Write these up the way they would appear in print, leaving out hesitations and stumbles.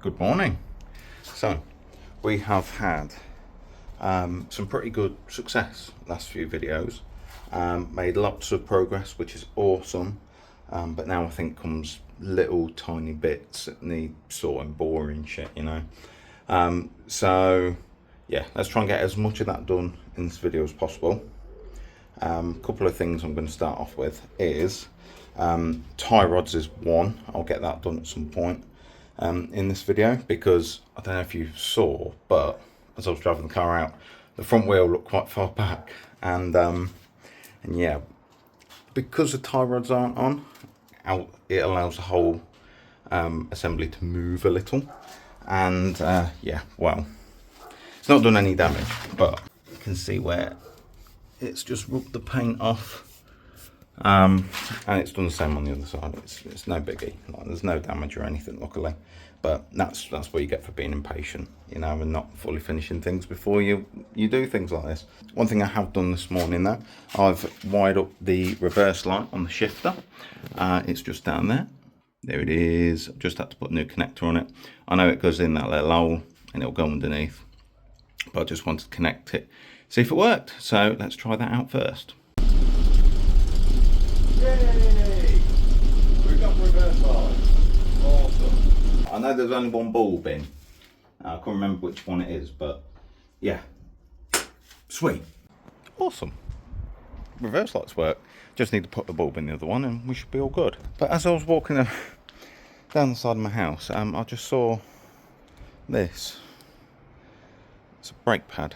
Good morning. So we have had some pretty good success last few videos, made lots of progress, which is awesome, but now I think comes little tiny bits that need sorting, boring shit, you know. So yeah, let's try and get as much of that done in this video as possible. Couple of things I'm going to start off with is tie rods is one. I'll get that done at some point in this video, because I don't know if you saw, but as I was driving the car out, the front wheel looked quite far back, and yeah, because the tie rods aren't on, it allows the whole assembly to move a little, and yeah, well, it's not done any damage, but you can see where it's just rubbed the paint off. And it's done the same on the other side. It's no biggie. Like, there's no damage or anything, luckily. But that's what you get for being impatient, you know, and not fully finishing things before you do things like this. One thing I have done this morning though, I've wired up the reverse light on the shifter. It's just down there. There it is. I've just had to put a new connector on it. I know it goes in that little hole and it'll go underneath, but I just wanted to connect it, see if it worked. So let's try that out first. Yay! We've got reverse light. Awesome. I know there's only one bulb in. I can't remember which one it is, but yeah. Sweet. Awesome. Reverse lights work. Just need to put the bulb in the other one and we should be all good. But as I was walking down the side of my house, I just saw this. It's a brake pad.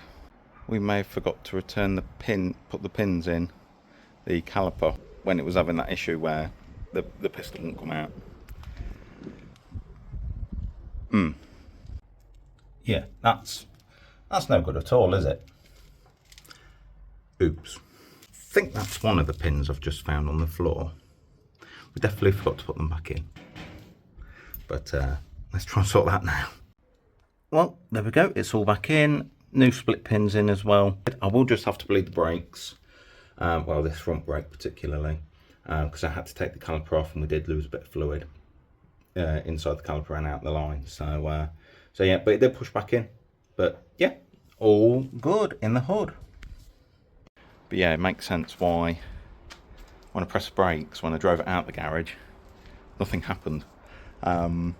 We may have forgot to return the pin, put the pins in the caliper when it was having that issue where the piston wouldn't come out. Yeah, that's no good at all, is it? Oops. I think that's one of the pins I've just found on the floor. We definitely forgot to put them back in. But let's try and sort that now. Well, there we go. It's all back in. New split pins in as well. I will just have to bleed the brakes. Well, this front brake particularly, because I had to take the caliper off and we did lose a bit of fluid inside the caliper and out the line. So yeah, but it did push back in. But yeah, all good in the hood. But yeah, it makes sense why when I pressed the brakes, when I drove it out the garage, nothing happened. And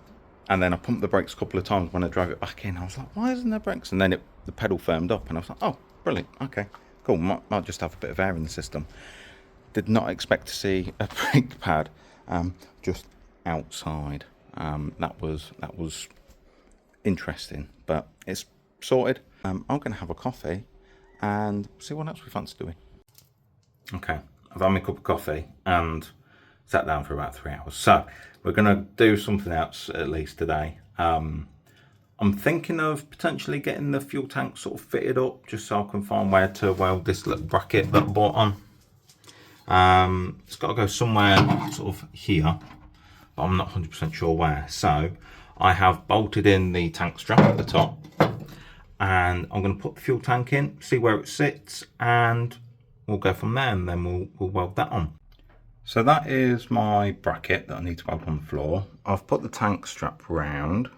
then I pumped the brakes a couple of times when I drove it back in. I was like, why isn't there brakes? And then the pedal firmed up and I was like, oh, brilliant, okay. Cool, might just have a bit of air in the system. Did not expect to see a brake pad just outside. That was interesting, but it's sorted. I'm gonna have a coffee and see what else we fancy doing. Okay, I've had my cup of coffee and sat down for about 3 hours. So we're gonna do something else at least today. I'm thinking of potentially getting the fuel tank sort of fitted up, just so I can find where to weld this little bracket that I bought on. It's got to go somewhere sort of here, but I'm not 100% sure where. So I have bolted in the tank strap at the top, and I'm going to put the fuel tank in, see where it sits, and we'll go from there, and then we'll weld that on. So that is my bracket that I need to weld on the floor. I've put the tank strap round,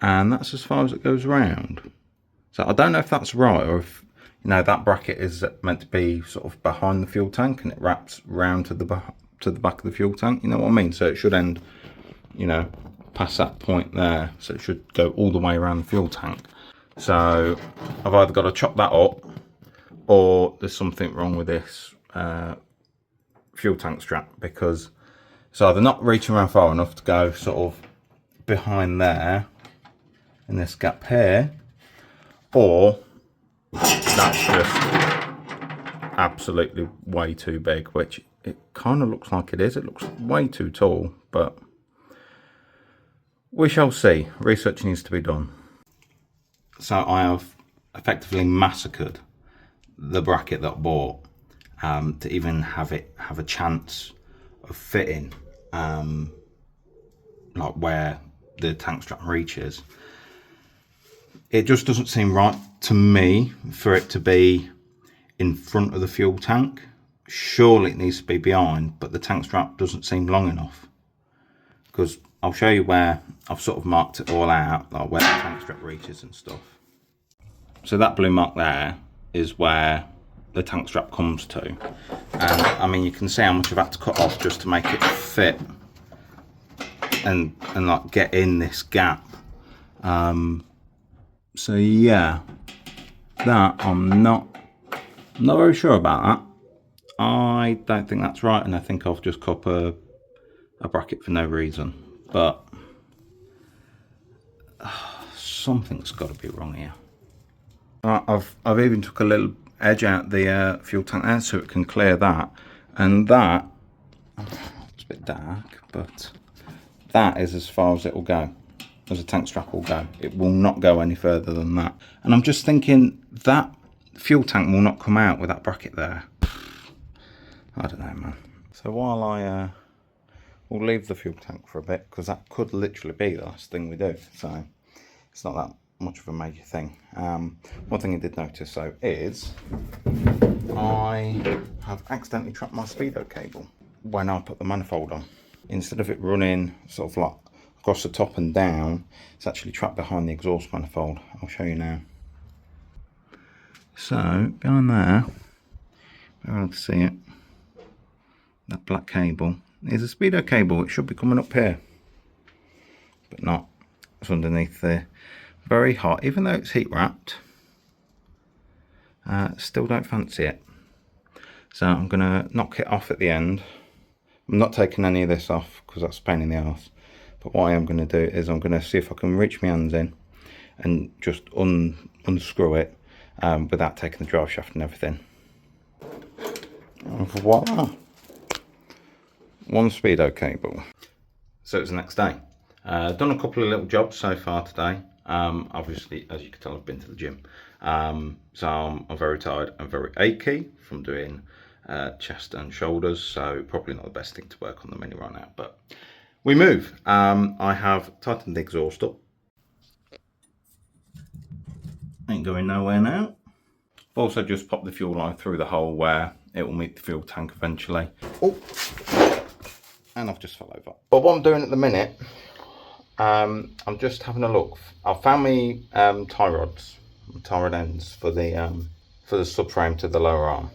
and that's as far as it goes round. So I don't know if that's right, or if, you know, that bracket is meant to be sort of behind the fuel tank and it wraps round to the back of the fuel tank, you know what I mean? So it should end, you know, past that point there, so it should go all the way around the fuel tank. So I've either got to chop that up, or there's something wrong with this fuel tank strap, because it's either not reaching around far enough to go sort of behind there in this gap here, or that's just absolutely way too big, which it kind of looks like it is. It looks way too tall, but we shall see. Research needs to be done. So I have effectively massacred the bracket that I bought to even have a chance of fitting like where the tank strap reaches. It just doesn't seem right to me for it to be in front of the fuel tank. Surely it needs to be behind, but the tank strap doesn't seem long enough, because I'll show you where I've sort of marked it all out, like where the tank strap reaches and stuff. So that blue mark there is where the tank strap comes to. And I mean, you can see how much I've had to cut off just to make it fit and like get in this gap. So yeah, that I'm not very sure about that. I don't think that's right, and I think I've just cut a bracket for no reason. But something's got to be wrong here. I've even took a little edge out the fuel tank there so it can clear that, and that, it's a bit dark, but that is as far as it will go, as a tank strap will go. It will not go any further than that. And I'm just thinking that fuel tank will not come out with that bracket there. I don't know, man. So while I will leave the fuel tank for a bit, because that could literally be the last thing we do, so it's not that much of a major thing. One thing I did notice though is I have accidentally trapped my speedo cable when I put the manifold on. Instead of it running sort of like across the top and down, it's actually trapped behind the exhaust manifold. I'll show you now. So behind there, you're able to see it, that black cable is a speedo cable. It should be coming up here, but not. It's underneath there. Very hot, even though it's heat wrapped. Still don't fancy it. So I'm gonna knock it off at the end. I'm not taking any of this off because that's a pain in the arse. But what I am gonna do is I'm gonna see if I can reach my hands in and just unscrew it without taking the drive shaft and everything. And voila! One speedo cable. So it's the next day. Done a couple of little jobs so far today. Obviously, as you can tell, I've been to the gym. So I'm very tired and very achy from doing chest and shoulders. So probably not the best thing to work on the mini right now, but we move. I have tightened the exhaust up. Ain't going nowhere now. I've also just popped the fuel line through the hole where it will meet the fuel tank eventually. Oh, and I've just fell over. But what I'm doing at the minute, I'm just having a look. I found me tie rods, tie rod ends for the subframe to the lower arm,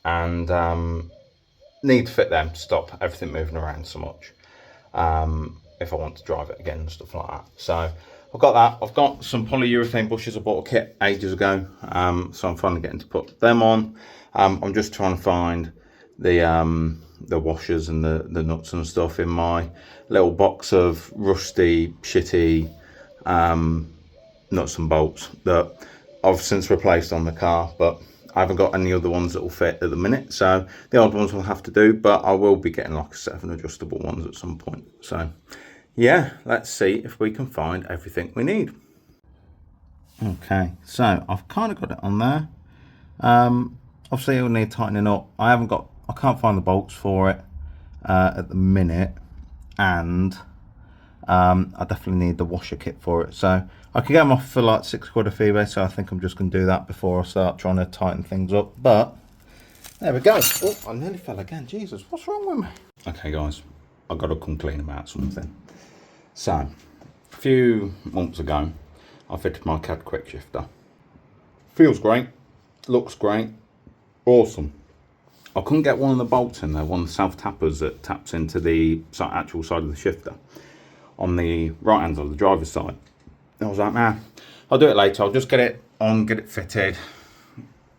and need to fit them to stop everything moving around so much if I want to drive it again and stuff like that. So I've got that. I've got some polyurethane bushes. I bought a kit ages ago, so I'm finally getting to put them on. I'm just trying to find the washers and the nuts and stuff in my little box of rusty, shitty nuts and bolts that I've since replaced on the car, but I haven't got any other ones that will fit at the minute, so the old ones will have to do, but I will be getting like a set of adjustable ones at some point. So yeah, let's see if we can find everything we need. Okay, so I've kind of got it on there. Obviously it'll need tightening up. I can't find the bolts for it at the minute, and I definitely need the washer kit for it. So I could get them off for like £6 off eBay, so I think I'm just going to do that before I start trying to tighten things up. But there we go. Oh, I nearly fell again. Jesus, what's wrong with me? Okay guys, I've got to come clean about something. So a few months ago I fitted my CAD quick shifter. Feels great, looks great, awesome. I couldn't get one of the bolts in there, one of the self tappers that taps into the actual side of the shifter on the right hand side, the driver's side. And I was like, nah, I'll do it later. I'll just get it on, get it fitted,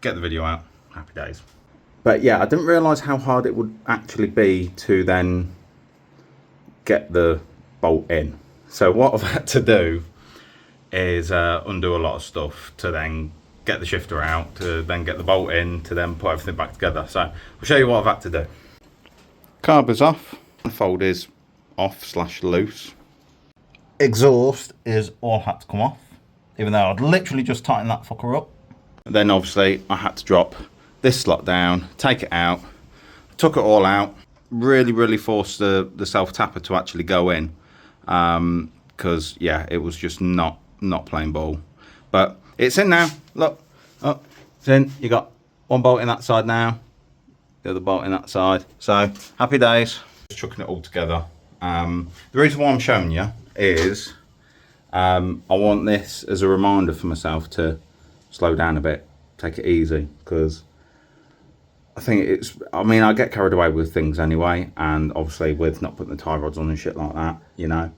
get the video out. Happy days. But yeah, I didn't realise how hard it would actually be to then get the bolt in. So what I've had to do is undo a lot of stuff to then get the shifter out, to then get the bolt in, to then put everything back together. So I'll show you what I've had to do. Carb is off, fold is off / loose. Exhaust is all had to come off, even though I'd literally just tightened that fucker up. Then obviously I had to drop this slot down, take it out, took it all out, really forced the self tapper to actually go in, because yeah, it was just not playing ball. But it's in now. Look, oh, it's in. You got one bolt in that side now, the other bolt in that side. So happy days. Just chucking it all together. The reason why I'm showing you is I want this as a reminder for myself to slow down a bit, take it easy, because I think I get carried away with things anyway, and obviously with not putting the tie rods on and shit like that, you know.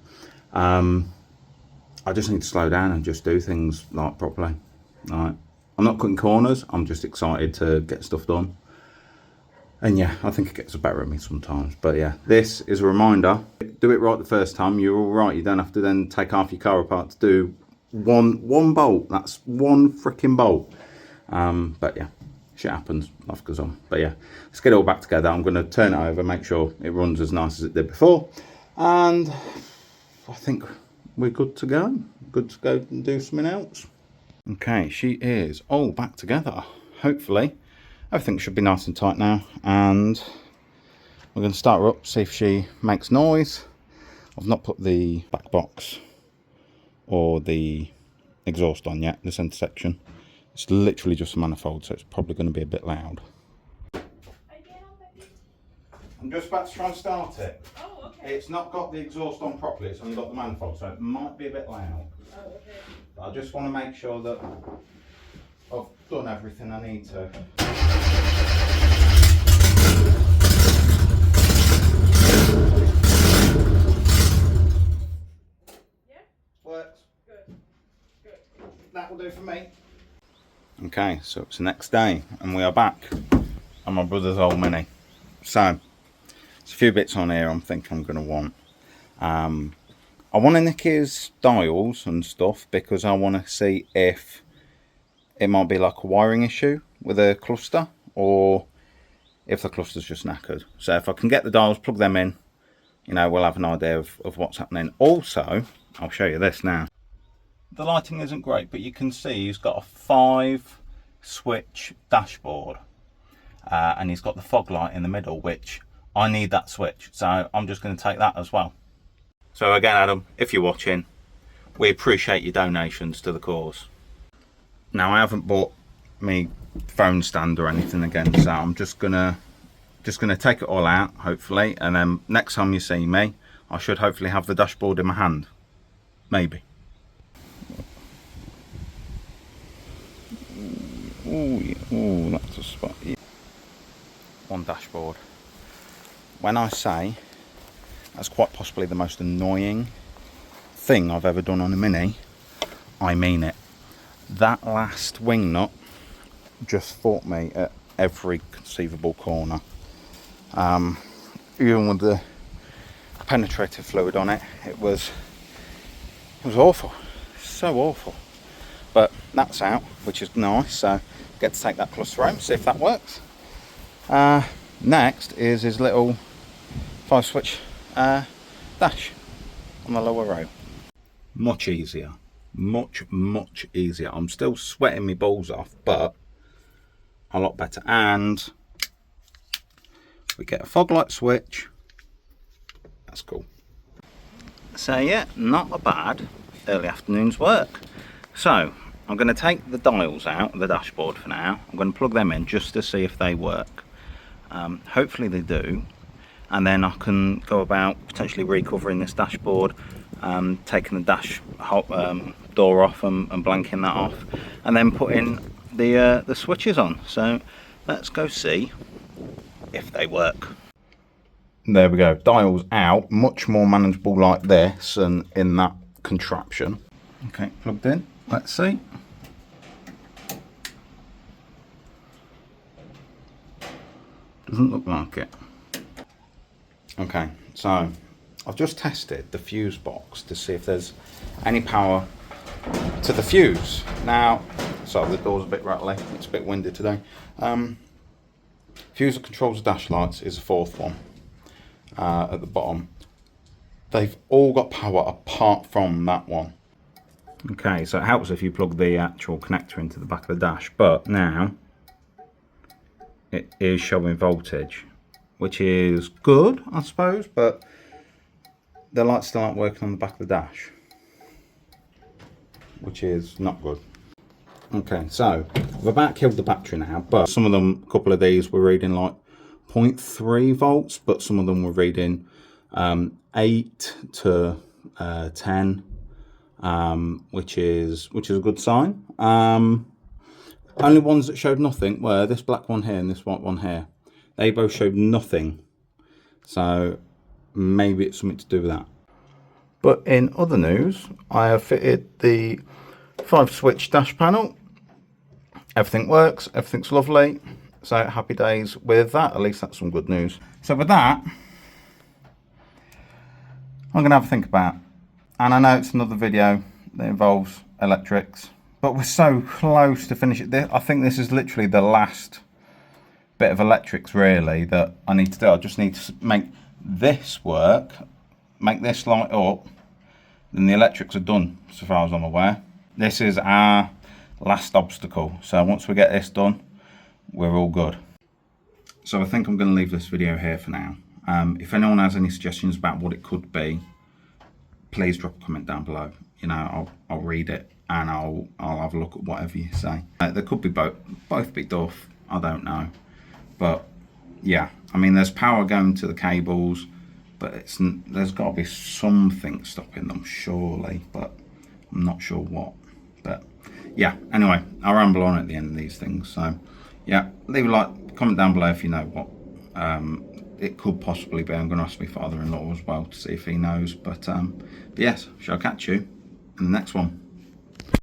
I just need to slow down and just do things like properly. Like, I'm not cutting corners, I'm just excited to get stuff done. And yeah, I think it gets the better of me sometimes. But yeah, this is a reminder. Do it right the first time, you're all right. You don't have to then take half your car apart to do one bolt. That's one freaking bolt. But yeah, shit happens, life goes on. But yeah, let's get it all back together. I'm going to turn it over, make sure it runs as nice as it did before. And I think we're good to go. Good to go and do something else. Okay, she is all back together. Hopefully everything should be nice and tight now, and we're going to start her up, see if she makes noise. I've not put the back box or the exhaust on yet, the centre section. It's literally just a manifold, so it's probably going to be a bit loud. I'm just about to try and start it. Oh, okay. It's not got the exhaust on properly, it's only got the manifold, so it might be a bit loud. Oh, okay. But I just want to make sure that I've done everything I need to. Yeah? Works. Good. Good. That will do for me. Okay, so it's the next day and we are back on my brother's old Mini. So, there's a few bits on here I'm thinking I'm going to want. I want to nick his dials and stuff because I want to see if it might be like a wiring issue with a cluster, or if the cluster's just knackered. So if I can get the dials, plug them in, you know, we'll have an idea of what's happening. Also, I'll show you this now. The lighting isn't great, but you can see he's got a 5-switch dashboard, and he's got the fog light in the middle, which I need that switch, so I'm just going to take that as well. So again, Adam, if you're watching, we appreciate your donations to the cause. Now, I haven't bought me phone stand or anything again, so I'm just gonna take it all out, hopefully, and then next time you see me, I should hopefully have the dashboard in my hand. Maybe. Ooh, that's a spot. One dashboard. When I say that's quite possibly the most annoying thing I've ever done on a Mini, I mean it. That last wing nut just fought me at every conceivable corner. Even with the penetrative fluid on it, it was awful, so awful. But that's out, which is nice, so get to take that cluster home, see if that works. Next is his little 5-switch dash on the lower row. Much easier, much easier. I'm still sweating my balls off, but a lot better. And we get a fog light switch. That's cool. So yeah, not a bad early afternoon's work. So I'm going to take the dials out of the dashboard for now. I'm going to plug them in just to see if they work. Hopefully they do, and then I can go about potentially recovering this dashboard, taking the dash door off and blanking that off, and then putting the switches on. So let's go see if they work. There we go, dials out, much more manageable like this and in that contraption. Okay, plugged in, let's see. Doesn't look like it. Okay, so I've just tested the fuse box to see if there's any power to the fuse. Now, sorry, the door's a bit rattly, it's a bit windy today. Fuse that controls the dash lights is the 4th one at the bottom. They've all got power apart from that one. Okay, so it helps if you plug the actual connector into the back of the dash, but now it is showing voltage, which is good, I suppose, but the lights still aren't working on the back of the dash, which is not good. Okay, so I've about killed the battery now, but some of them, a couple of these were reading like 0.3 volts, but some of them were reading 8 to 10, which is a good sign. Only ones that showed nothing were this black one here and this white one here. They both showed nothing, so maybe it's something to do with that. But in other news, I have fitted the 5-switch dash panel. Everything works, everything's lovely, so happy days with that. At least that's some good news. So with that, I'm going to have a think about it. And I know it's another video that involves electrics, but we're so close to finish it. I think this is literally the last bit of electrics really that I need to do. I just need to make this work, make this light up, then the electrics are done so far as I'm aware. This is our last obstacle, so once we get this done, we're all good. So I think I'm going to leave this video here for now. If anyone has any suggestions about what it could be, please drop a comment down below. You know, I'll read it and I'll have a look at whatever you say. There could be both be duff, I don't know. But yeah, I mean, there's power going to the cables, but there's got to be something stopping them, surely, but I'm not sure what. But yeah, anyway, I'll ramble on at the end of these things. So yeah, leave a like, comment down below if you know what it could possibly be. I'm going to ask my father-in-law as well to see if he knows. But yes, shall catch you in the next one.